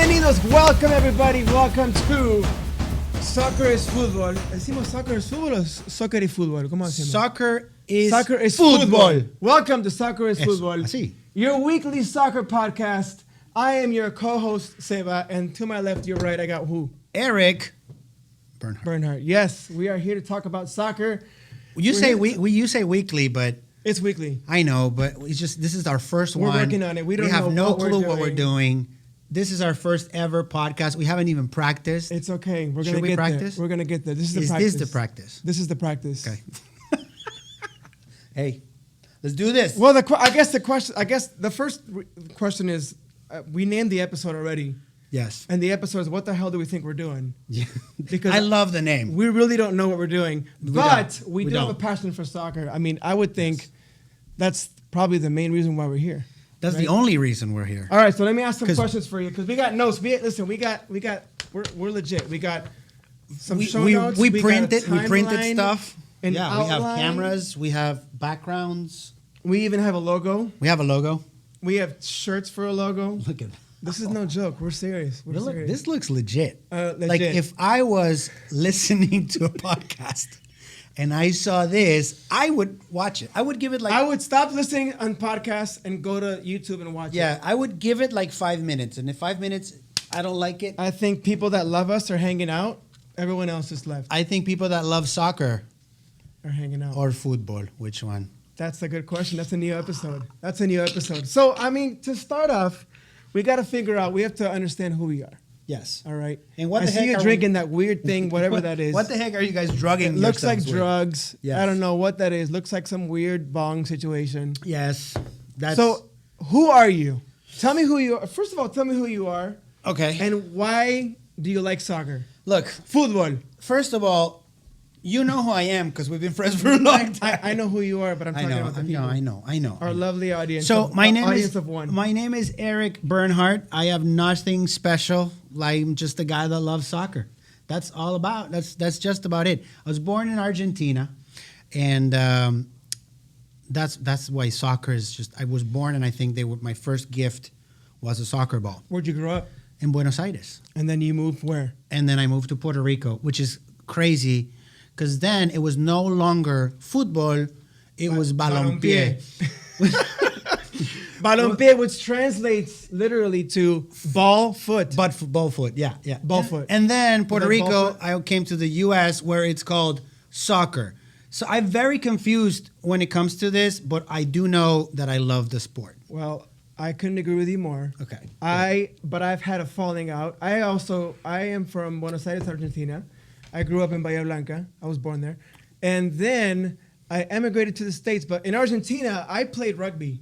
Bienvenidos, welcome everybody, welcome to Soccer is Futbol. ¿Decimos Soccer is Futbol o Soccer y Futbol? ¿Cómo decimos? Soccer is Futbol. Welcome to Soccer is Futbol. Así. Your weekly soccer podcast. I am your co-host, Seba, and to my left, your right, I got who? Eric Bernhardt. Yes, we are here to talk about soccer. You say weekly, but it's weekly. I know, but it's just this is our first one. We're working on it. We have no clue what we're doing. doing. This is our first ever podcast. We haven't even practiced. It's okay. We're Should gonna we get practice? there. We're gonna get there. This is the Is practice. this the practice? This is the practice. Okay. Hey, let's do this. Well, I guess the first question is, we named the episode already. Yes. And the episode is, what the hell do we think we're doing? Yeah. Because I love the name. We really don't know what we're doing, but we do have a passion for soccer. I mean, I would think that's probably the main reason why we're here. That's right? the only reason we're here. All right, so let me ask some questions for you because we got notes. We're legit. We got some show notes. We printed stuff. And we have cameras. We have backgrounds. We even have a logo. We have a logo. We have shirts for a logo. Look at that. This is no joke. We're serious. This looks legit. Legit. Like if I was listening to a podcast and I saw this, I would watch it. I would give it I would stop listening on podcasts and go to YouTube and watch it. Yeah, I would give it like 5 minutes. And in 5 minutes, I don't like it. I think people that love us are hanging out. Everyone else is left. I think people that love soccer are hanging out. Or football. Which one? That's a good question. That's a new episode. So, I mean, to start off, we got to figure out, we have to understand who we are. Yes. All right. And what I the see heck you drinking that weird thing, whatever that is. What the heck are you guys drugging? It looks like yourselves drugs. With? Yes. I don't know what that is. Looks like some weird bong situation. Yes. So, who are you? Tell me who you are. First of all, tell me who you are. Okay. And why do you like soccer? Look. Football. First of all, you know who I am because we've been friends for a long time. I know who you are, but I'm talking about the people. I know. Our lovely audience. So my name is Eric Bernhardt. I have nothing special. I'm just a guy that loves soccer. That's all about. That's just about it. I was born in Argentina, and that's why soccer is just. I was born, and I think my first gift was a soccer ball. Where'd you grow up? In Buenos Aires. And then you moved where? And then I moved to Puerto Rico, which is crazy. Because then it was no longer football, it was balompié. Balompié, which translates literally to ball foot. Ball foot, yeah. Ball foot. And then Puerto Rico, I came to the U.S. where it's called soccer. So I'm very confused when it comes to this, but I do know that I love the sport. Well, I couldn't agree with you more. Okay. But I've had a falling out. I am from Buenos Aires, Argentina. I grew up in Bahia Blanca. I was born there. And then I emigrated to the States. But in Argentina, I played rugby.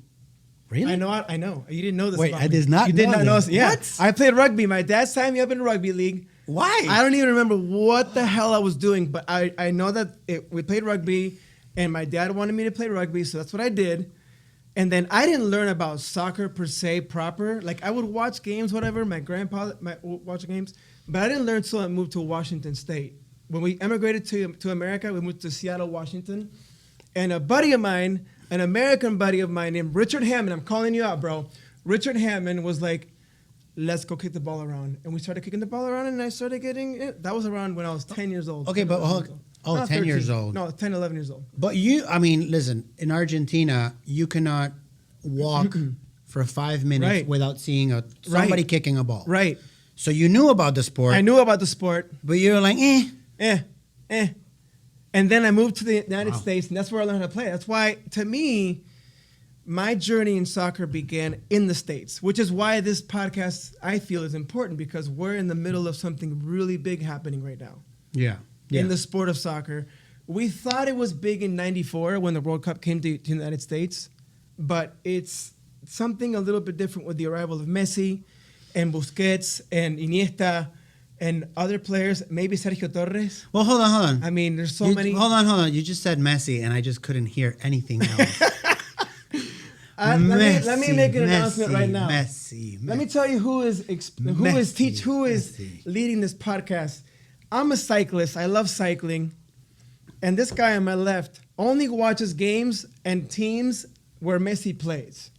Really? I know. You didn't know this. Wait, about I me. did not You did know not know this. this. Yeah. What? I played rugby. My dad signed me up in a rugby league. Why? I don't even remember what the hell I was doing. But I know that we played rugby. And my dad wanted me to play rugby. So that's what I did. And then I didn't learn about soccer per se proper. Like I would watch games, whatever. My grandpa watch games. But I didn't learn until I moved to Washington State. When we emigrated to America, we moved to Seattle, Washington. And a buddy of mine, an American buddy of mine named Richard Hammond, I'm calling you out, bro. Richard Hammond was like, let's go kick the ball around. And we started kicking the ball around, and I started getting it. That was around when I was 10 years old. Okay, but 10 13. years old. No, 10, 11 years old. But listen, in Argentina, you cannot walk for 5 minutes without seeing somebody kicking a ball. Right. So you knew about the sport. I knew about the sport. But you were like, And then I moved to the United States, and that's where I learned how to play. That's why, to me, my journey in soccer began in the States, which is why this podcast, I feel, is important, because we're in the middle of something really big happening right now. Yeah. In the sport of soccer. We thought it was big in '94 when the World Cup came to the United States, but it's something a little bit different with the arrival of Messi and Busquets and Iniesta and other players, maybe Sergio Torres. Well, hold on. I mean, there's so many. Hold on. You just said Messi, and I just couldn't hear anything else. Let me make an announcement right now. Messi. Let me tell you who is leading this podcast. I'm a cyclist. I love cycling. And this guy on my left only watches games and teams where Messi plays.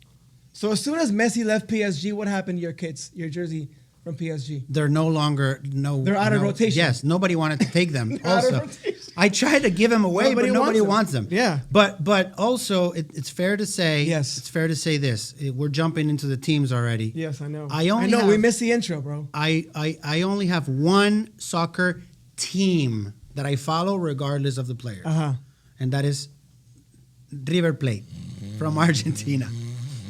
So as soon as Messi left PSG, what happened to your jersey from PSG. They're no longer They're out of rotation. Yes, nobody wanted to take them. Out of Also, rotation. I tried to give them away, but nobody wants them. Yeah. But also, it's fair to say. Yes. It's fair to say this. We're jumping into the teams already. Yes, I know. I know. We missed the intro, bro. I only have one soccer team that I follow regardless of the players, and that is River Plate from Argentina.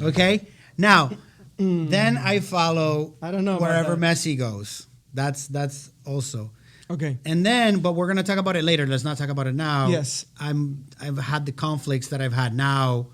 Okay, now then I follow. I don't know wherever Messi goes. That's also okay. And then, but we're gonna talk about it later. Let's not talk about it now. Yes, I've had the conflicts that I've had now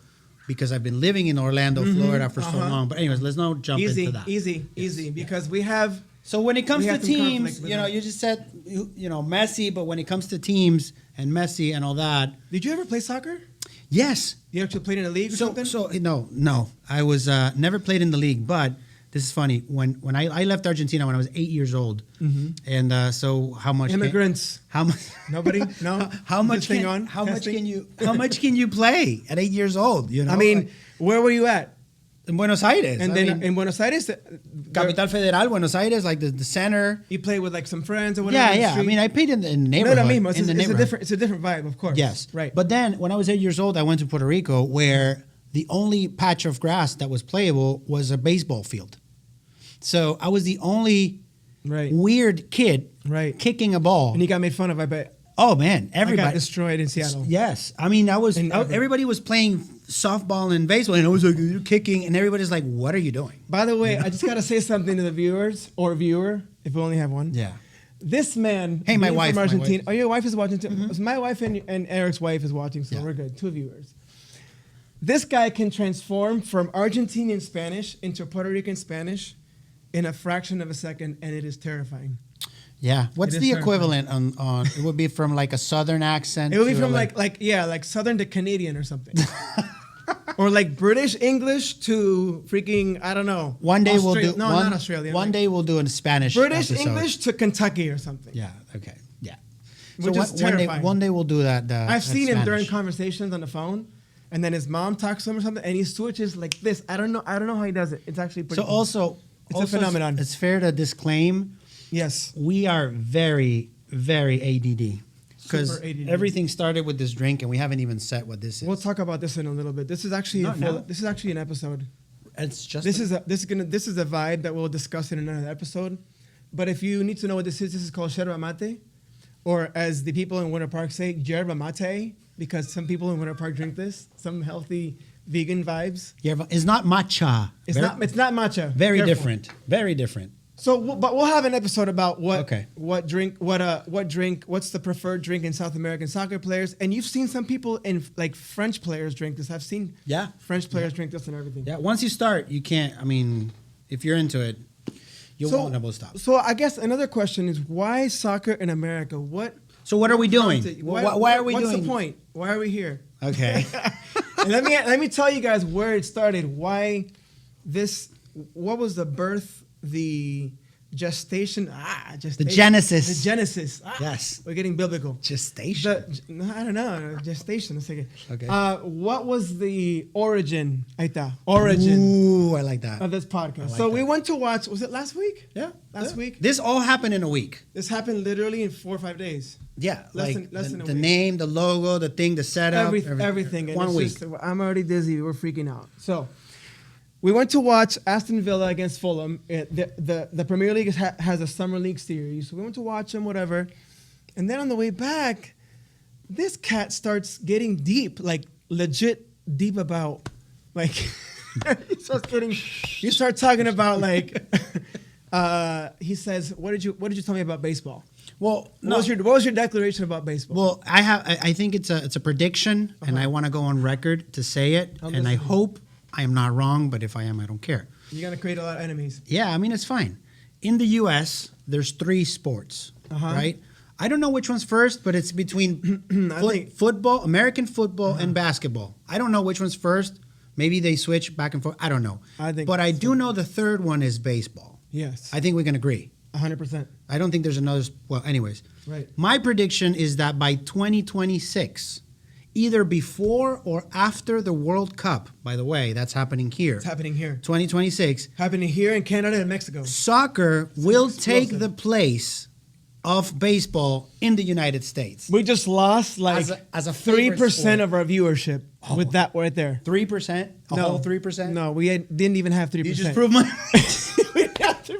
because I've been living in Orlando, Florida for so long. But anyways, let's not jump into that. Easy, because we have. So when it comes to teams, you just said Messi, but when it comes to teams and Messi and all that, did you ever play soccer? Yes. You actually played in a league or something? So no. I was never played in the league, but this is funny. When I left Argentina when I was 8 years old, and so how much immigrants? How much? Nobody? No. How much can you play at 8 years old? I mean, where were you at? In Buenos Aires. And then in Buenos Aires, Capital Federal, Buenos Aires, like the center. You play with like some friends or whatever. Yeah. I mean, I played in the neighborhood. It's a different vibe, of course. Yes, right. But then when I was 8 years old, I went to Puerto Rico, where the only patch of grass that was playable was a baseball field. So I was the only weird kid kicking a ball. And you got made fun of, I bet. Oh, man. Everybody. I got destroyed in Seattle. Yes. I mean, everybody was playing softball and baseball, and I was like, you're kicking, and everybody's like, what are you doing? By the way, I just got to say something to the viewers, or viewer, if we only have one. Yeah. This man, hey, my wife, from Argentina. Oh, your wife is watching too? Mm-hmm. My wife and Eric's wife is watching, so we're good. 2 viewers. This guy can transform from Argentinian Spanish into Puerto Rican Spanish in a fraction of a second, and it is terrifying. Yeah. What's the equivalent on it would be from like a southern accent? It would be from like southern to Canadian or something. Or like British English to freaking, I don't know. One day we'll do not Australian. One day we'll do a Spanish British episode. English to Kentucky or something. Yeah, okay. Yeah. Which is terrifying. One day we'll do that. I've seen him during conversations on the phone, and then his mom talks to him or something, and he switches like this. I don't know how he does it. It's actually pretty cool. It's a phenomenon. It's fair to disclaim. Yes. We are very, very ADD. Because everything started with this drink, and we haven't even said what this is. We'll talk about this in a little bit. This is actually an episode. It's just this is a vibe that we'll discuss in another episode. But if you need to know what this is called yerba mate, or as the people in Winter Park say, yerba mate, because some people in Winter Park drink this. Some healthy vegan vibes. It's not matcha. It's not matcha. Very Careful. different. Very different. So, but we'll have an episode about what's the preferred drink in South American soccer players, and you've seen some people in like French players drink this. I've seen French players drink this and everything. Yeah, once you start, you can't. I mean, if you're into it, you won't ever stop. So I guess another question is why soccer in America? So what are we doing? Why are we doing? What's the point? Why are we here? Okay. And let me tell you guys where it started. Why this? What was the birth? The gestation. The genesis. The genesis. Yes. We're getting biblical. Gestation. I don't know. Gestation. Let's take it. Okay. What was the origin? Origin. Ooh, I like that. Of this podcast. We went to watch. Was it last week? Yeah. Last week. This all happened in a week. This happened literally in 4 or 5 days. Yeah. Less than a week. The name, the logo, the thing, the setup. Everything. 1 week. I'm already dizzy. We're freaking out. So. We went to watch Aston Villa against Fulham. The Premier League has a Summer League series. So we went to watch them, whatever. And then on the way back, this cat starts getting deep, like legit deep about, like, he starts talking about, like, he says, what did you tell me about baseball? Well, what was your declaration about baseball? Well, I think it's a prediction, and I want to go on record to say it, and I hope I am not wrong, but if I am, I don't care. You're going to create a lot of enemies. Yeah, I mean, it's fine. In the U.S., there's 3 sports, right? I don't know which one's first, but it's between football, American football, and basketball. I don't know which one's first. Maybe they switch back and forth. I don't know. But I do know the third one is baseball. Yes. I think we can agree. 100%. I don't think there's another. Well, anyways. Right. My prediction is that by 2026, either before or after the World Cup. By the way, that's happening here. It's happening here. 2026. Happening here in Canada and Mexico. Soccer will take the place of baseball in the United States. We just lost like as a 3% of our viewership with that right there. 3%? A whole 3%? No, we didn't even have 3%. You just proved my... We had 3%.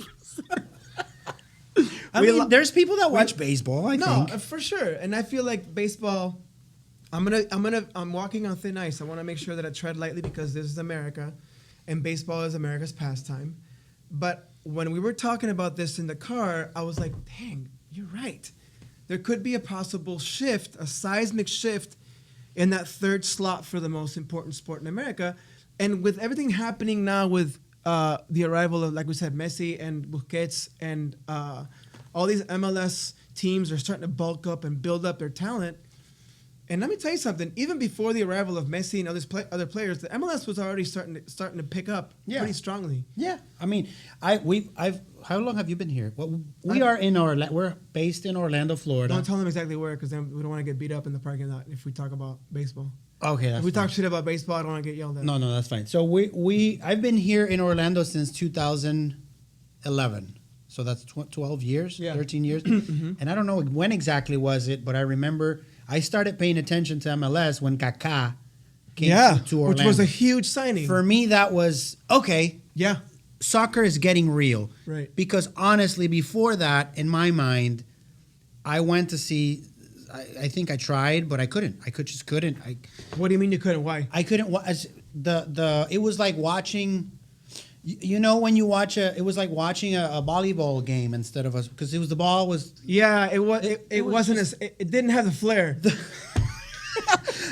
I mean, there's people that watch baseball, I think. No, for sure. And I feel like baseball, I'm walking on thin ice. I want to make sure that I tread lightly because this is America and baseball is America's pastime. But when we were talking about this in the car, I was like, dang, you're right. There could be a possible shift, a seismic shift in that third slot for the most important sport in America. And with everything happening now with the arrival of, like we said, Messi and Busquets and all these MLS teams are starting to bulk up and build up their talent. And let me tell you something. Even before the arrival of Messi and other players, the MLS was already starting to pick up pretty strongly. Yeah, I mean, how long have you been here? Well, we're based in Orlando, Florida. Don't tell them exactly where, because then we don't want to get beat up in the parking lot if we talk about baseball. Okay, if we talk shit about baseball, I don't want to get yelled at. No, that's fine. So I've been here in Orlando since 2011. So that's 12 years, 13 years. Mm-hmm. And I don't know when exactly was it, but I remember I started paying attention to MLS when Kaká came to Orlando. Which was a huge signing. For me, that was, okay. Yeah. Soccer is getting real. Right. Because honestly, before that, in my mind, I went to see, I think I tried, but I couldn't. I just couldn't. What do you mean you couldn't? Why? I couldn't. It was like watching... You know when you watch it was like watching a volleyball game instead of because the ball was. Yeah, it wasn't it didn't have the flair.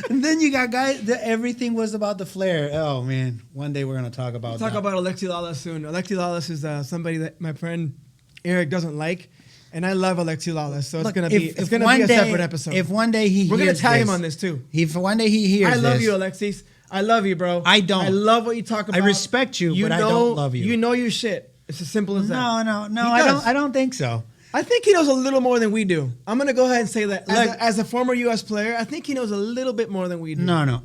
And then you got guys. Everything was about the flair. Oh man, one day we're gonna talk about. We'll talk about Alexi Lalas soon. Alexi Lalas is somebody that my friend Eric doesn't like, and I love Alexi Lalas. So it's gonna be a separate episode. If one day we're gonna tag him on this too. If one day he hears, I love you, Alexis. I love you, bro. I don't. I love what you talk about. I respect you, but I don't love you. You know your shit. It's as simple as that. No. I don't think so. I think he knows a little more than we do. I'm gonna go ahead and say that. As a former U.S. player, I think he knows a little bit more than we do. No.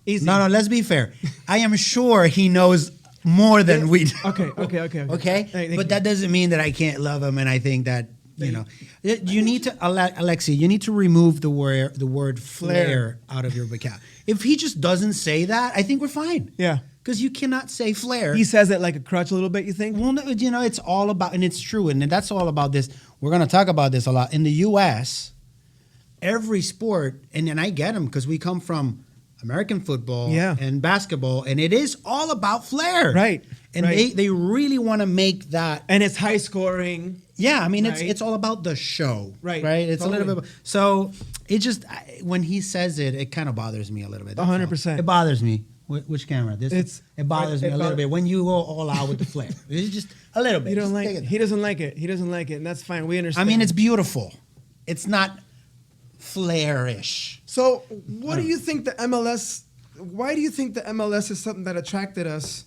Easy. No. Let's be fair. I am sure he knows more than we do. Okay. Okay. But that doesn't mean that I can't love him, and I think that. You know, you need to, Alexi, you need to remove the word flair out of your vocabulary. If he just doesn't say that, I think we're fine. Yeah. Because you cannot say flair. He says it like a crutch a little bit, you think? Well, you know, it's all about, and it's true, and that's all about this. We're going to talk about this a lot. In the U.S., every sport, and I get them because we come from American football and basketball, and it is all about flair. Right. And they really want to make that. And it's high scoring. Yeah, I mean, it's all about the show. Right. It's totally. a little bit. So it just, when he says it, it kind of bothers me a little bit. 100%. It bothers me. Which camera? It bothers me a little bit when you go all out with the flair. It's just a little bit. You don't like it. He doesn't like it. He doesn't like it, and that's fine. We understand. I mean, it's beautiful. It's not flairish. So, what do you think the MLS? Why do you think the MLS is something that attracted us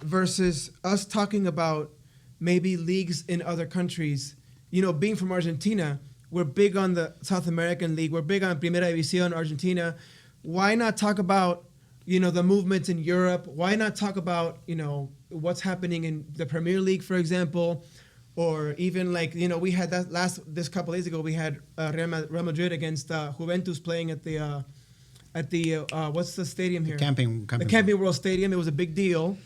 versus us talking about maybe leagues in other countries? You know, being from Argentina, we're big on the South American League. We're big on Primera División, Argentina. Why not talk about, you know, the movements in Europe? Why not talk about, you know, what's happening in the Premier League, for example? Or even like, you know, we had this couple days ago, we had Real Madrid against Juventus playing at the what's the stadium here? The Camping World Stadium. It was a big deal.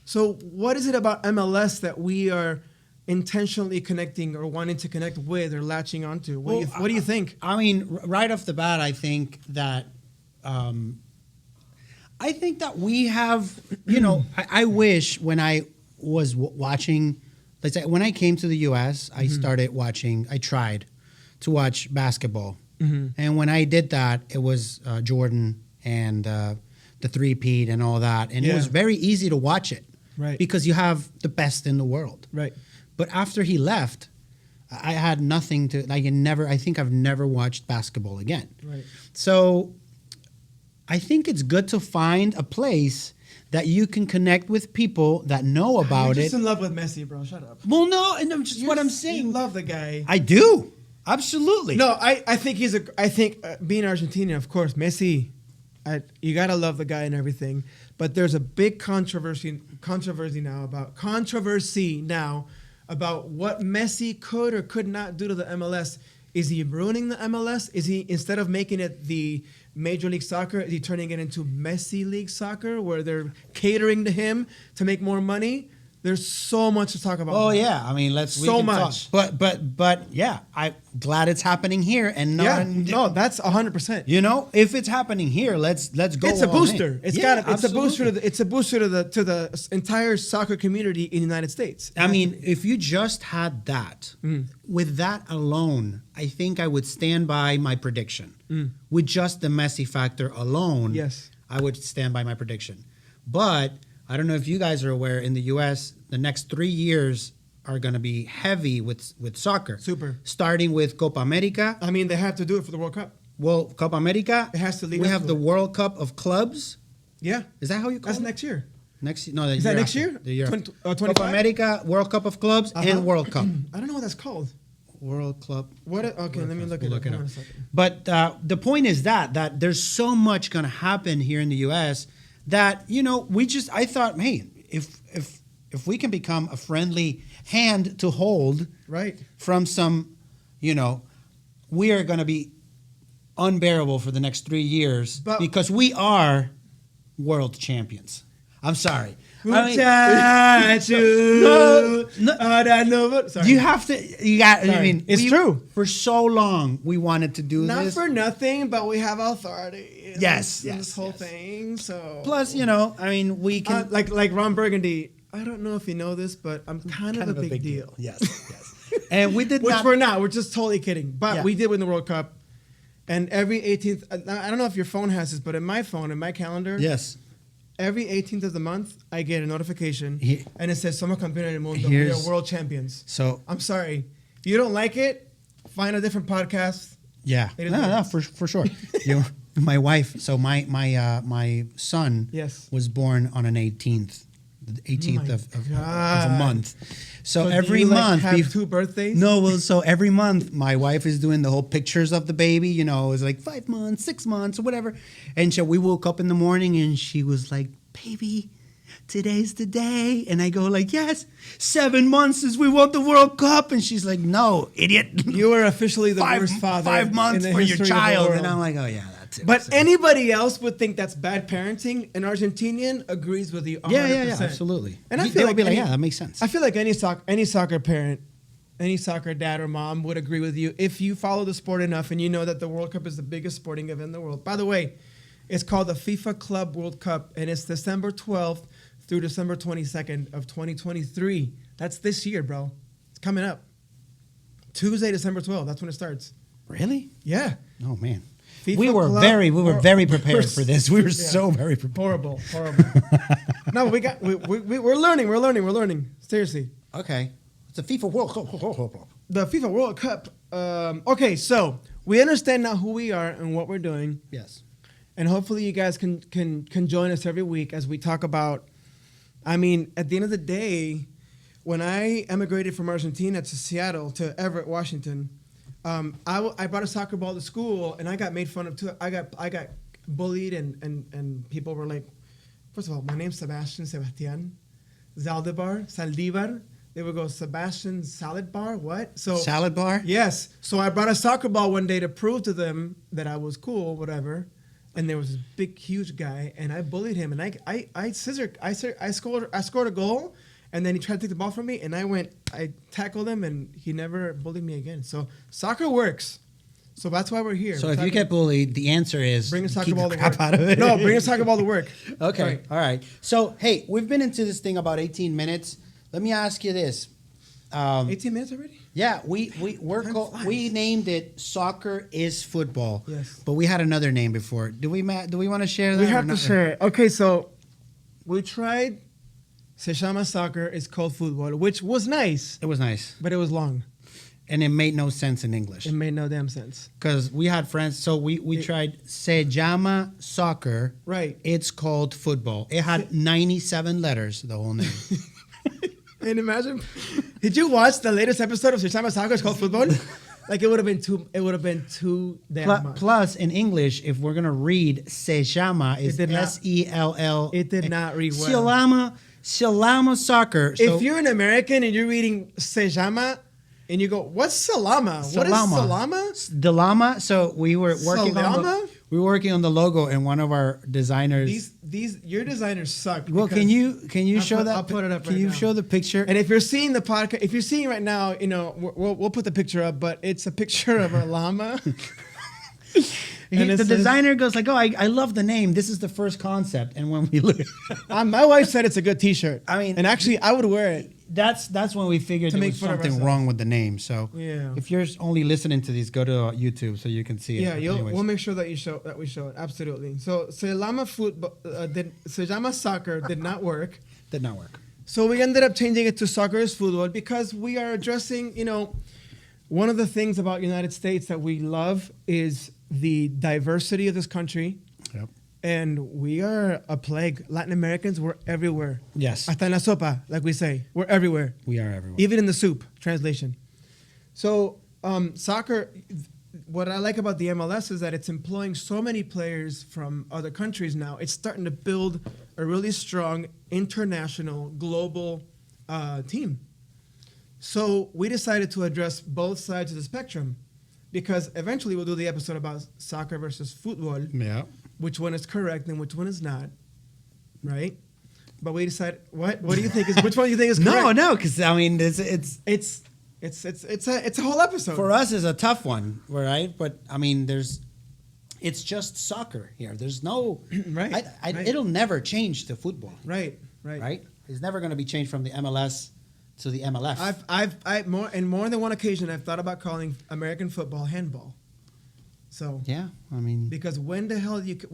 So what is it about MLS that we are intentionally connecting or wanting to connect with or latching onto? What do you think? I mean, right off the bat, I think that we have, you know, I wish when I was watching, let's say when I came to the U.S., I tried to watch basketball. Mm-hmm. And when I did that, it was Jordan and the three-peat and all that. And it was very easy to watch it. Right. Because you have the best in the world. Right. But after he left, I had nothing to, I think I've never watched basketball again. Right. So I think it's good to find a place that you can connect with people that know about You're it. just in love with Messi, bro. Shut up. Well, no, and just what I'm saying. You love the guy. I do. Absolutely. No, I think being Argentinian, of course, Messi, you gotta love the guy and everything. But there's a big controversy now about what Messi could or could not do to the MLS. Is he ruining the MLS? Is he, instead of making it the Major League Soccer, is he turning it into Messi League Soccer, where they're catering to him to make more money? There's so much to talk about. Oh yeah, I mean, so much. Talk. But yeah, I'm glad it's happening here and not. No, that's 100%. You know, if it's happening here, let's go. It's a booster. It's a booster to the entire soccer community in the United States. I mean, if you just had that, with that alone, I think I would stand by my prediction. With just the Messi factor alone, yes, I would stand by my prediction. But I don't know if you guys are aware, in the U.S., the next 3 years are going to be heavy with soccer. Super. Starting with Copa America. I mean, they have to do it for the World Cup. Well, Copa America. It has to lead. We have the World Cup of Clubs. Yeah. Is that how you call it? That's next year. Is that next year? The year 25? Copa America, World Cup of Clubs, and World Cup. I don't know what that's called. World Club. What? Okay, let me look it up. Hold on a second. But the point is that there's so much going to happen here in the U.S. that, you know, I thought, hey, if we can become a friendly hand to hold, right, from some, you know, we are going to be unbearable for the next 3 years because we are world champions. I'm sorry. Sorry. You have to. You got. Sorry. I mean, it's true. For so long, we wanted to do not this. Not for nothing, but we have authority. Yes. This whole thing. So plus, you know, I mean, we can like Ron Burgundy. I don't know if you know this, but I'm kind of a big deal. Yes. And we did which not. We're not. We're just totally kidding. But we did win the World Cup, and every 18th. I don't know if your phone has this, but in my phone, in my calendar, yes. Every 18th of the month, I get a notification, and it says "Somos campeones del mundo." We are world champions. So I'm sorry, if you don't like it, find a different podcast. Yeah, no, for sure. My wife. So my son was born on an 18th, the 18th of a month. So every month, have 2 birthdays. No, well, so every month, my wife is doing the whole pictures of the baby. You know, it was like 5 months, 6 months, or whatever. And so we woke up in the morning, and she was like, "Baby, today's the day." And I go like, "Yes, 7 months since we won the World Cup." And she's like, "No, idiot, you are officially the worst father. 5 months for your child." And I'm like, "Oh yeah, that's it." But anybody else would think that's bad parenting. An Argentinian agrees with you 100%. Yeah, absolutely. And I feel like yeah, that makes sense. I feel like any soccer parent, any soccer dad or mom would agree with you if you follow the sport enough and you know that the World Cup is the biggest sporting event in the world. By the way, it's called the FIFA Club World Cup, and it's December 12th through December 22nd of 2023. That's this year, bro. It's coming up. Tuesday, December 12th. That's when it starts. Really? Yeah. Oh man. FIFA we were very prepared for this. We were so very prepared. Horrible. No, we're learning. Seriously. Okay. It's a FIFA World Cup. The FIFA World Cup. Okay, so we understand now who we are and what we're doing. Yes. And hopefully you guys can join us every week as we talk about, I mean, at the end of the day, when I emigrated from Argentina to Seattle, to Everett, Washington, I brought a soccer ball to school, and I got made fun of too. I got bullied, and people were like, first of all, my name's Sebastian Saldivar. They would go, Sebastian Salad Bar? What? So Salad Bar? Yes. So I brought a soccer ball one day to prove to them that I was cool, whatever. And there was this big, huge guy, and I bullied him, and I scored a goal. And then he tried to take the ball from me, and I tackled him, and he never bullied me again. So soccer works. So that's why we're here. So if you get bullied, the answer is bring a soccer ball to work. Out of it. No, bring a soccer ball to work. Okay, right. All right. So, hey, we've been into this thing about 18 minutes. Let me ask you this. 18 minutes already? Yeah, we named it Soccer is Football. Yes. But we had another name before. Do we want to share that? We have to share it. Okay, so we tried... Se llama Soccer, it's called Futbol, which was nice. It was nice. But it was long. And it made no sense in English. It made no damn sense. Because we had friends, so we tried Se llama Soccer. Right. It's called Futbol. It had 97 letters, the whole name. And imagine, did you watch the latest episode of Se llama Soccer, it's called Futbol? Like it would have been too. It would have been too damn much. Plus, in English, if we're gonna read se llama, is SELL. It did not read well. Se llama soccer. So If you're an American and you're reading se llama, and you go, "What's salama? What is salama?" The llama. So we were working Salama? on the logo, and one of our designers. These your designers suck. Well, can you show that? I'll put it up. Can you show the picture? And if you're seeing the podcast, if you're seeing right now, we'll put the picture up. But it's a picture of a llama. The designer goes like, "Oh, I love the name. This is the first concept." And when we look, my wife said it's a good T-shirt. I mean, and actually, I would wear it. That's when we figured there was something wrong with the name. So yeah. If you're only listening to these, go to YouTube so you can see it. Yeah, we'll make sure that we show it. Absolutely. So se llama soccer did not work. Did not work. So we ended up changing it to soccer is futbol because we are addressing, one of the things about United States that we love is the diversity of this country. Yep. And we are a plague. Latin Americans, we're everywhere. Yes. Hasta en la sopa, like we say. We're everywhere. We are everywhere. Even in the soup, translation. So soccer, what I like about the MLS is that it's employing so many players from other countries now. It's starting to build a really strong international, global team. So we decided to address both sides of the spectrum because eventually we'll do the episode about soccer versus football. Yeah. Which one is correct and which one is not, right? But we decided what do you think is which one do you think is correct? No, because I mean it's a whole episode. For us is a tough one, right? But I mean it's just soccer here. There's no right. It'll never change to football. Right. It's never going to be changed from the MLS to the MLF. I've more than one occasion I've thought about calling American football handball. So yeah, I mean, because when the hell do you kick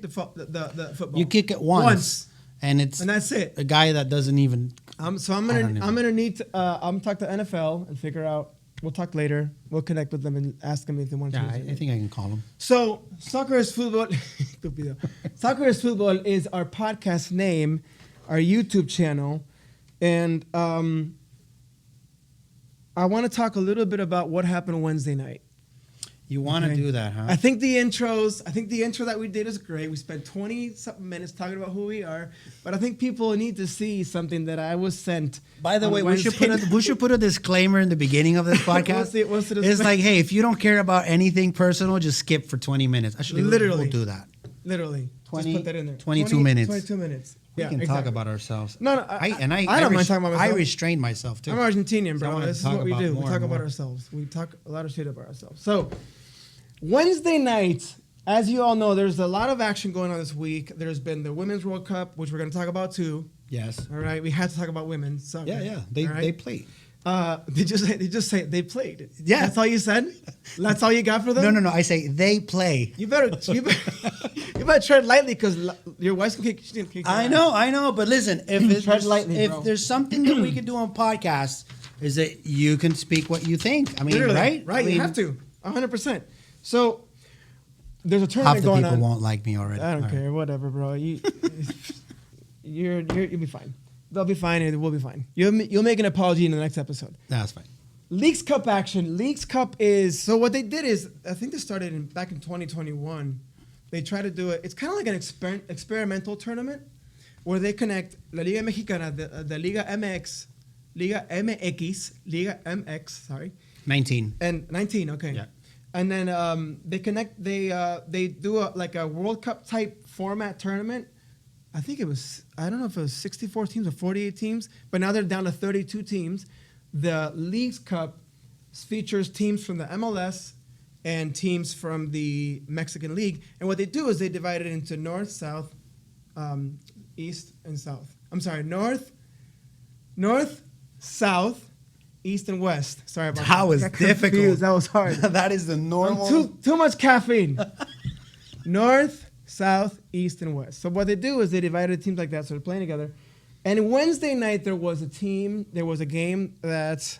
the football? You kick it once, and that's it. A guy that doesn't even. I'm gonna need to talk to NFL and figure out. We'll talk later. We'll connect with them and ask them if they want to. Yeah, I think I can call them. So soccer is football. Soccer is football is our podcast name, our YouTube channel, and I want to talk a little bit about what happened Wednesday night. You want to do that, huh? I think the intro that we did is great. We spent 20-something minutes talking about who we are, but I think people need to see something that I was sent. By the way, we should put a disclaimer in the beginning of this podcast. It's like, hey, if you don't care about anything personal, just skip for 20 minutes. Actually, we'll do that. Literally. 20, just put that in there. 22 minutes. 22 minutes. We can talk about ourselves. No, I don't mind talking about myself. I restrained myself, too. I'm Argentinian, bro. So this is what we do. We talk about ourselves. We talk a lot of shit about ourselves. So Wednesday night, as you all know, there's a lot of action going on this week. There's been the Women's World Cup, which we're going to talk about too. Yes. All right. We had to talk about women. So, yeah. They played. Did you say they played? Yeah. That's all you said? That's all you got for them? No. I say they play. You better tread lightly because your wife's going to kick you. I know. But listen, if there's something that we can do on podcasts, is that you can speak what you think. I mean, literally, right? You have to. 100%. So there's a tournament going on. Half the people won't like me already. I don't care. Whatever, bro. You'll be fine. They'll be fine, and we'll be fine. You'll make an apology in the next episode. That's fine. Leagues Cup action. Leagues Cup is so what they did is I think they started back in 2021. They try to do it. It's kind of like an experimental tournament where they connect La Liga Mexicana, the Liga MX, Liga MX. Sorry. 19. And 19. Okay. Yeah. And then they connect. They do a World Cup type format tournament. I think it was. I don't know if it was 64 teams or 48 teams, but now they're down to 32 teams. The Leagues Cup features teams from the MLS and teams from the Mexican League. And what they do is they divide it into north, south, east, and south. I'm sorry, north, south, east and west. Sorry about that. That was difficult. Confused. That was hard. That is the normal. Too much caffeine. North, south, east, and west. So what they do is they divided teams like that, so they're playing together. And Wednesday night there was a game that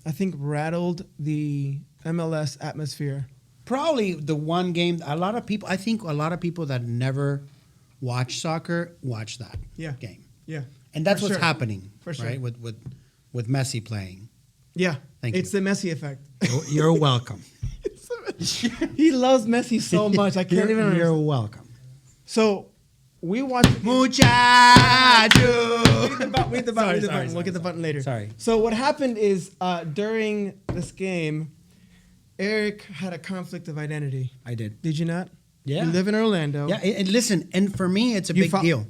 I think rattled the MLS atmosphere. Probably the one game. I think a lot of people that never watch soccer watch that game. Yeah. And that's For what's sure. happening, For sure. right? With Messi playing. Yeah. Thank It's you. the Messi effect. You're welcome. He loves Messi so much. I can't even You're understand. welcome. So we watched. Muchacho. Read the button. We'll get the button later. Sorry. So what happened is during this game, Eric had a conflict of identity. I did. Did you not? Yeah. You live in Orlando. Yeah, and listen, and for me, it's a You big deal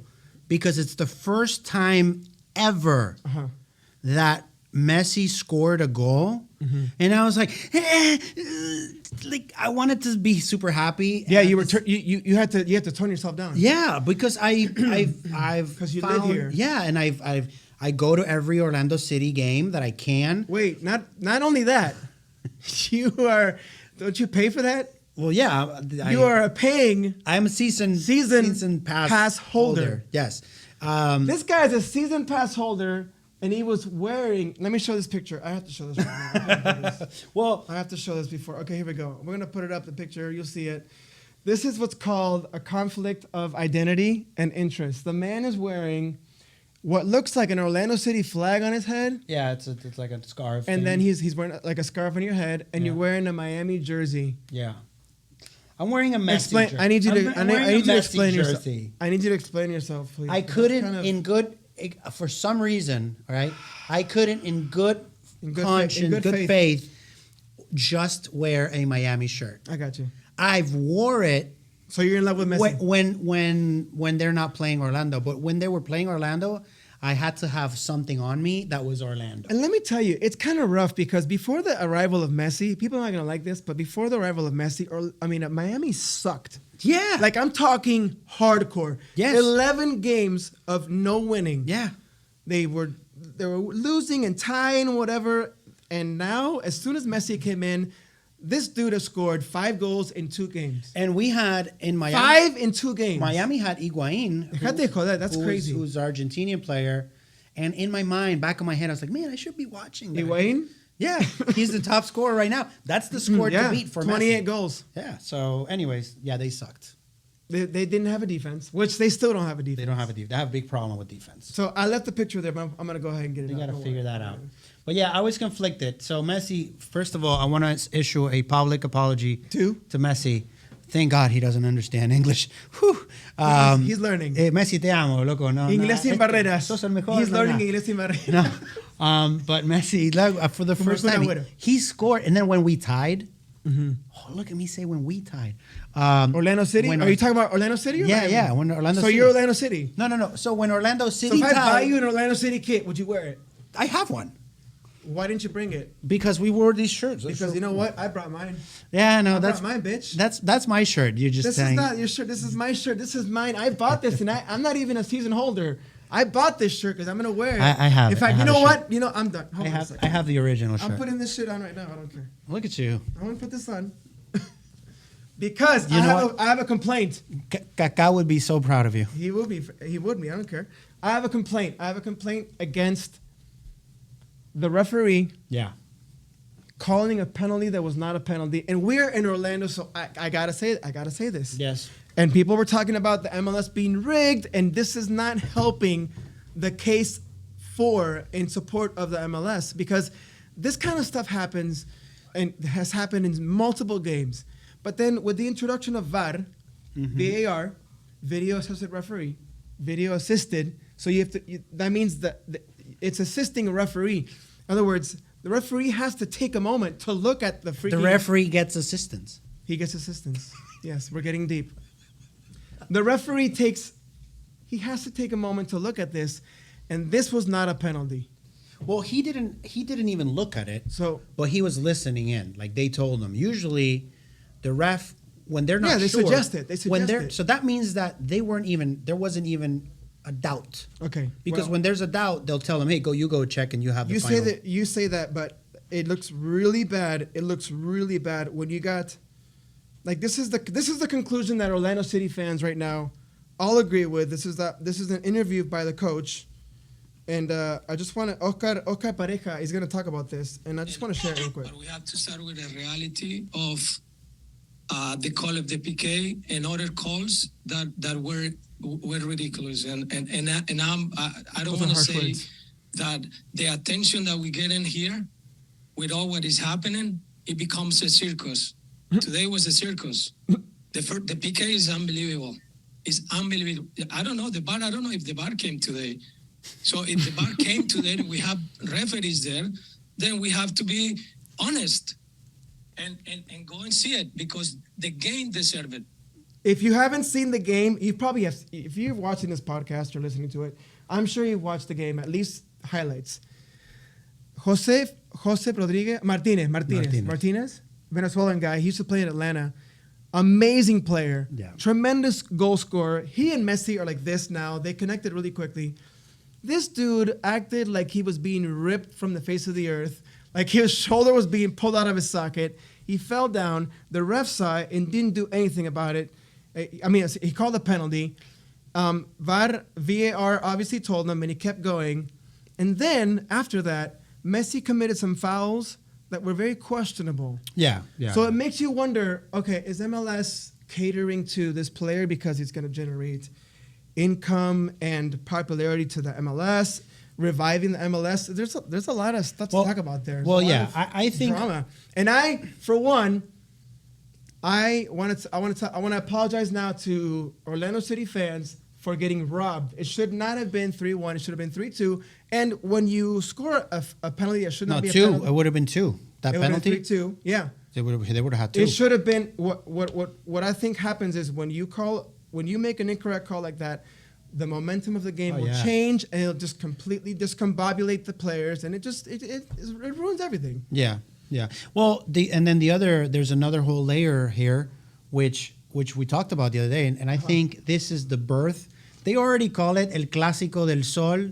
because it's the first time ever Uh-huh. that Messi scored a goal, and I was like, like I wanted to be super happy. Yeah, you were. You had to tone yourself down. Yeah, because I've 'Cause you live here. Yeah, and I go to every Orlando City game that I can. Wait, not only that, you are. Don't you pay for that? Well, yeah, You are paying. I'm a season pass holder. Yes. This guy is a season pass holder, and he was wearing. Let me show this picture. I have to show this. Right now. Well, I have to show this before. Okay, here we go. We're gonna put it up. The picture. You'll see it. This is what's called a conflict of identity and interest. The man is wearing what looks like an Orlando City flag on his head, yeah, it's like a scarf. and thing. then he's wearing like a scarf on your head, and Yeah. you're wearing a Miami jersey. Yeah. I'm wearing a Messi Explain. jersey. I need you to. I need you to explain yourself. jersey. I need you to explain yourself, please. I couldn't for some reason, right? I couldn't in good conscience, good faith, just wear a Miami shirt. I got you. I've wore it So you're in love with Messi. when they're not playing Orlando, but when they were playing Orlando, I had to have something on me that was Orlando. And let me tell you, it's kind of rough because before the arrival of Messi, people are not going to like this, but before the arrival of Messi, Miami sucked. Yeah. Like, I'm talking hardcore. Yes. 11 games of no winning. Yeah. They were losing and tying, whatever. And now, as soon as Messi came in, this dude has scored 5 goals in 2 games. And we had in Miami 5 in 2 games. Miami had Higuain. That's crazy. Who's an Argentinian player. And in my mind, back of my head, I was like, man, I should be watching that. Higuain? Yeah, he's the top scorer right now. That's the score to beat for 28 Messi. goals. Yeah, so anyways, yeah, they sucked. They didn't have a defense, which they still don't have a defense. They don't have a defense. They have a big problem with defense. So I left the picture there, but I'm going to go ahead and get it You out. got to Don't figure worry. that out. But yeah, I was conflicted. So Messi, first of all, I want to issue a public apology to Messi. Thank God he doesn't understand English. Whew. He's learning. Messi, te amo, loco. No, Inglés sin barreras. Sos el mejor. He's learning no. Inglés sin barreras. No. But Messi, for the first time, he scored. And then when we tied, oh, look at me say when we tied. Orlando City? Are you talking about Orlando City? Or Miami? Yeah. When Orlando so City. you're Orlando City? No. So when Orlando City So if I buy tied, you an Orlando City kit, would you wear it? I have one. Why didn't you bring it? Because we wore these shirts. Because you know what? I brought mine. Yeah, no, I that's brought mine, bitch. That's my shirt. You're just This saying. is not your shirt. This is my shirt. This is mine. I bought this, and I'm not even a season holder. I bought this shirt because I'm gonna wear it. I have. In fact, I you have know a what? shirt. You know, I'm done. Hold on a I second. have the original shirt. I'm putting this shit on right now. I don't care. Look at you. I want to put this on because You know I have a complaint. Kaká would be so proud of you. He would be. He would be. I don't care. I have a complaint. I have a complaint against the referee Yeah. calling a penalty that was not a penalty. And we're in Orlando, so I gotta say this. Yes. And people were talking about the MLS being rigged, and this is not helping the case in support of the MLS because this kind of stuff happens and has happened in multiple games. But then with the introduction of VAR, VAR, video assisted referee, video assisted, so that means that it's assisting a referee. In other words, the referee has to take a moment to look at the freaking... The referee gets assistance. He gets assistance. Yes, we're getting deep. The referee he has to take a moment to look at this, and this was not a penalty. Well, he didn't even look at it. So, but he was listening in. Like they told him. Usually, the ref when they're not they sure. suggest it. They suggest it. So that means that there wasn't even a doubt. Okay. Because when there's a doubt, they'll tell him, "Hey, you go check, and you have the final." You say that, but it looks really bad. It looks really bad when you got, like this is the conclusion that Orlando City fans right now all agree with. This is an interview by the coach, and I just want to Oscar Pareja is going to talk about this, and I just want to share it real quick. But we have to start with the reality of the call of the PK and other calls that were ridiculous, and I don't want to say that the attention that we get in here with all what is happening, it becomes a circus. Today was a circus. The PK is unbelievable. It's unbelievable. I don't know if the bar came today. So if the bar came today, we have referees there, then we have to be honest and go and see it because the game deserves it. If you haven't seen the game, you probably have. If you're watching this podcast or listening to it, I'm sure you've watched the game, at least highlights. Jose Rodriguez Martinez, Venezuelan guy. He used to play in Atlanta. Amazing player. Yeah. Tremendous goal scorer. He and Messi are like this now. They connected really quickly. This dude acted like he was being ripped from the face of the earth, like his shoulder was being pulled out of his socket. He fell down. The ref saw it and didn't do anything about it. I mean, he called a penalty. VAR obviously told him, and he kept going. And then, after that, Messi committed some fouls that were very questionable. Yeah. So it makes you wonder, okay, is MLS catering to this player because he's going to generate income and popularity to the MLS, reviving the MLS? There's a lot of stuff to talk about there. I think drama. And I, for one, I want to apologize now to Orlando City fans for getting robbed. It should not have been 3-1. It should have been 3-2. And when you score a penalty, it should not be a penalty. It would have been 2. That it penalty. Would have been 3-2. Yeah. They would have had 2. It should have been what I think happens is when you make an incorrect call like that, the momentum of the game will change and it'll just completely discombobulate the players, and it ruins everything. Yeah. Well, there's another whole layer here, which we talked about the other day, and I think this is the birth. They already call it El Clásico del Sol.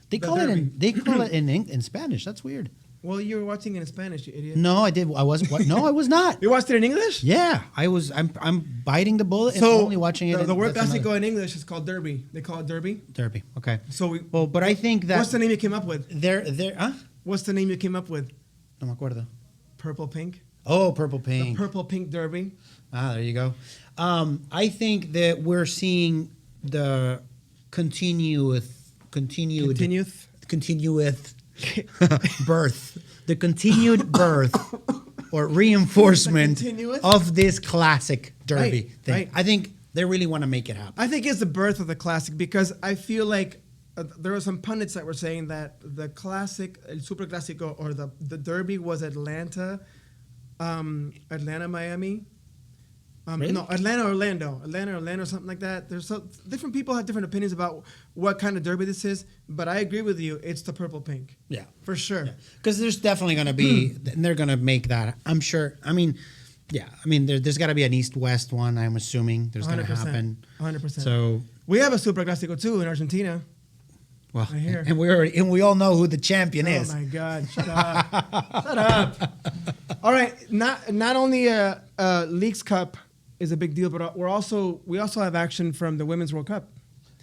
They call it in Spanish. That's weird. Well, you were watching it in Spanish, you idiot. No, I did. I wasn't. No, I was not. You watched it in English? Yeah, I was. I'm biting the bullet and only watching it. The word Clásico in English is called derby. They call it derby. Derby. Okay. So but I think that. What's the name you came up with? Huh? What's the name you came up with? No me acuerdo. Purple Pink. Oh, Purple Pink. The Purple Pink Derby. There you go. I think that we're seeing the continued birth, the continued birth or reinforcement of this classic derby thing. Right. I think they really want to make it happen. I think it's the birth of the classic because I feel like there were some pundits that were saying that the classic, El Super Clásico, or the derby was Atlanta, Miami. Really? No, Orlando, something like that. There's different people have different opinions about what kind of derby this is, but I agree with you. It's the purple pink. Yeah, for sure. Because there's definitely going to be, and they're going to make that. I'm sure. I mean, there's got to be an east-west one. I'm assuming there's going to happen. 100%. So we have a Super Clásico too in Argentina. Well, right here. and we all know who the champion is. Oh my God! Shut up! Shut up! All right, not only Leagues Cup is a big deal, but we also have action from the Women's World Cup.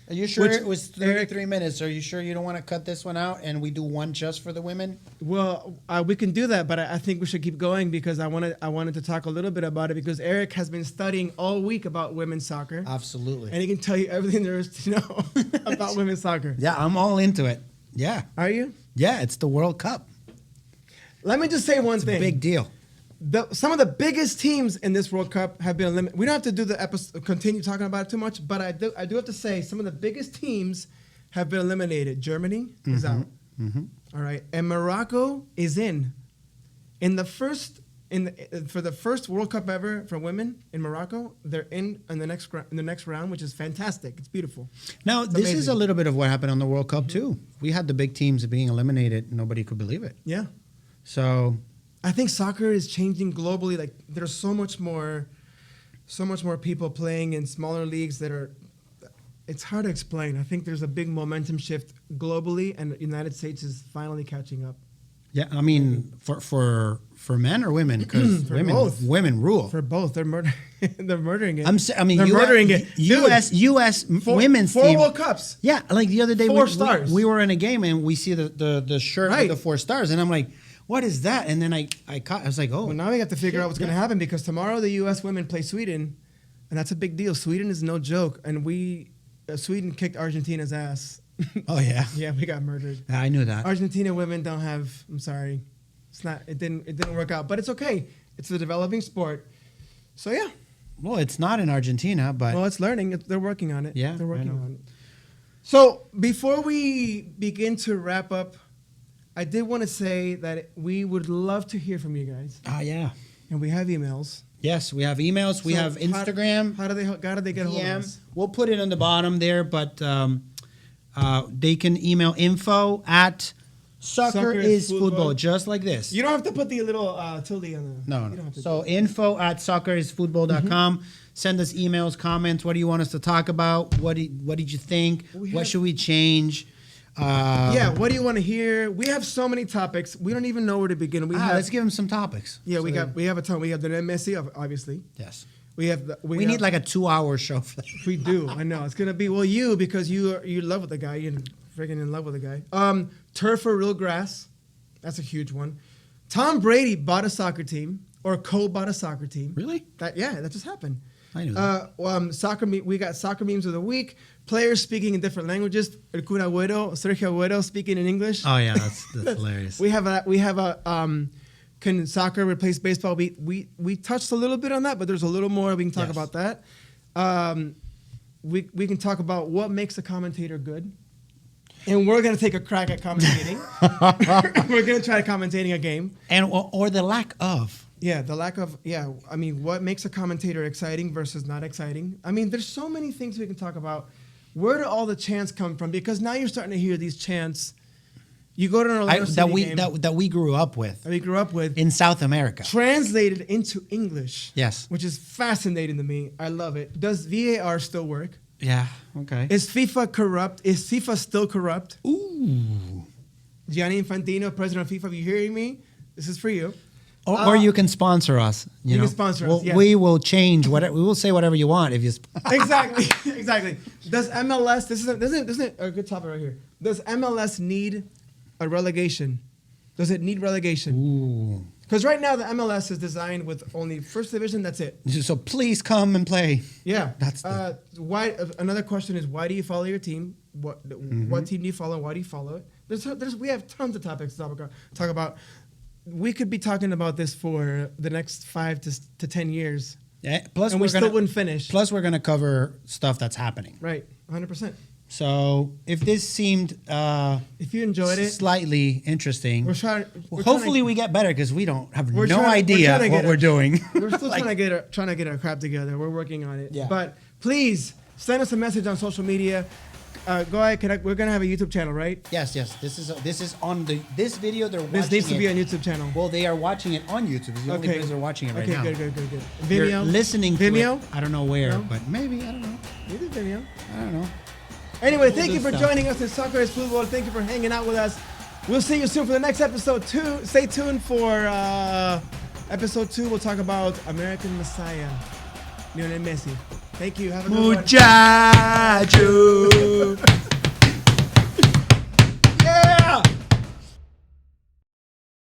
Are you sure it was 33 minutes? Are you sure you don't want to cut this one out and we do one just for the women? Well, we can do that, but I think we should keep going because I wanted to talk a little bit about it because Eric has been studying all week about women's soccer. Absolutely. And he can tell you everything there is to know about women's soccer. Yeah, I'm all into it. Yeah. Are you? Yeah, it's the World Cup. Let me just say one thing. Big deal. Some of the biggest teams in this World Cup have been eliminated. We don't have to do the episode, continue talking about it too much, but I do have to say some of the biggest teams have been eliminated. Germany is out. Mm-hmm. All right, and Morocco is in. For the first World Cup ever for women in Morocco, they're in the next round, which is fantastic. It's beautiful. Now, this is a little bit of what happened on the World Cup too. We had the big teams being eliminated. Nobody could believe it. Yeah. So I think soccer is changing globally. Like there's so much more people playing in smaller leagues that are. It's hard to explain. I think there's a big momentum shift globally, and the United States is finally catching up. Yeah, I mean, for men or women, because women rule. For both, they're murdering it. They're murdering it. U.S. women's four team. World Cups. Yeah, like the other day, 4 stars. We were in a game and we see the shirt with the 4 stars, and I'm like, what is that? And then I was like, oh. Well, now we have to figure out what's going to happen because tomorrow the U.S. women play Sweden, and that's a big deal. Sweden is no joke, and Sweden kicked Argentina's ass Oh yeah. Yeah, we got murdered. I knew that. Argentina women don't have. I'm sorry, it's not. It didn't work out, but it's okay. It's a developing sport. So yeah. Well, it's not in Argentina, but Well, it's learning. They're working on it. Yeah, they're I working know. on it. So before we begin to wrap up, I did want to say that we would love to hear from you guys, yeah. and we have emails. Yes, we have emails. We So have Instagram. How do they get a hold of DM. us? We'll put it on the bottom there, but they can email info at Soccer is Futbol, just like this. You don't have to put the little tilde on the. No, You don't no. have to So info at soccerisfutbol.com. Send us emails, comments. What do you want us to talk about? What did you think? What should we change? Yeah, what do you want to hear? We have so many topics. We don't even know where to begin. Let's give them some topics. Yeah, So we have a ton. We have the Messi, obviously. Yes. We have We need like a 2-hour show for that. We do. I know it's gonna be you because you love with the guy. You're freaking in love with the guy. Turf or real grass? That's a huge one. Tom Brady bought a soccer team or co-bought a soccer team. Really? That just happened. I knew that. We got soccer memes of the week. Players speaking in different languages. El Kun Agüero, Sergio Agüero speaking in English. Oh yeah, that's hilarious. We have a can soccer replace baseball? We touched a little bit on that, but there's a little more we can talk Yes. about that. We can talk about what makes a commentator good, and we're gonna take a crack at commentating. We're gonna try commentating a game. And or the lack of. Yeah, the lack of I mean, what makes a commentator exciting versus not exciting? I mean, there's so many things we can talk about. Where do all the chants come from? Because now you're starting to hear these chants. You go to an Orlando City game that we grew up with that we grew up with in South America. translated into English. Yes. Which is fascinating to me. I love it. Does VAR still work? Yeah. Okay. Is FIFA corrupt? Is FIFA still corrupt? Ooh. Gianni Infantino, president of FIFA, if you're hearing me, this is for you. Or you can sponsor us. You know? can sponsor us, yeah. We will change whatever. We will say whatever you want if you. Exactly. Exactly. Does MLS? This is a good topic right here. Does MLS need a relegation? Does it need relegation? Ooh. Because right now the MLS is designed with only first division. That's it. So please come and play. Yeah. That's why. Another question is, why do you follow your team? What team do you follow? Why do you follow it? We have tons of topics to talk about. We could be talking about this for the next 5 to 10 years. Yeah. Plus, and we still wouldn't finish. Plus, we're gonna cover stuff that's happening. Right. 100%. So if this seemed if you enjoyed it, slightly interesting, hopefully we get better because we don't have no trying idea what we're doing. We're still trying to get our crap together. We're working on it. Yeah. But please send us a message on social media. Go ahead. We're gonna have a YouTube channel, right? Yes. This is on this video. They're watching This needs to be on YouTube channel. Well, they are watching it on YouTube. It's the only place they're watching it right now. Okay, good. You're Vimeo. listening to Vimeo. it. I don't know where, No? but maybe I don't know. Maybe Vimeo. I don't know. Anyway, We'll thank do you for stuff. joining us in Soccer is Futbol. Thank you for hanging out with us. We'll see you soon for the next episode 2. Stay tuned for episode 2. We'll talk about American Messiah, Lionel Messi. Thank you. Have a good one. Muchacho.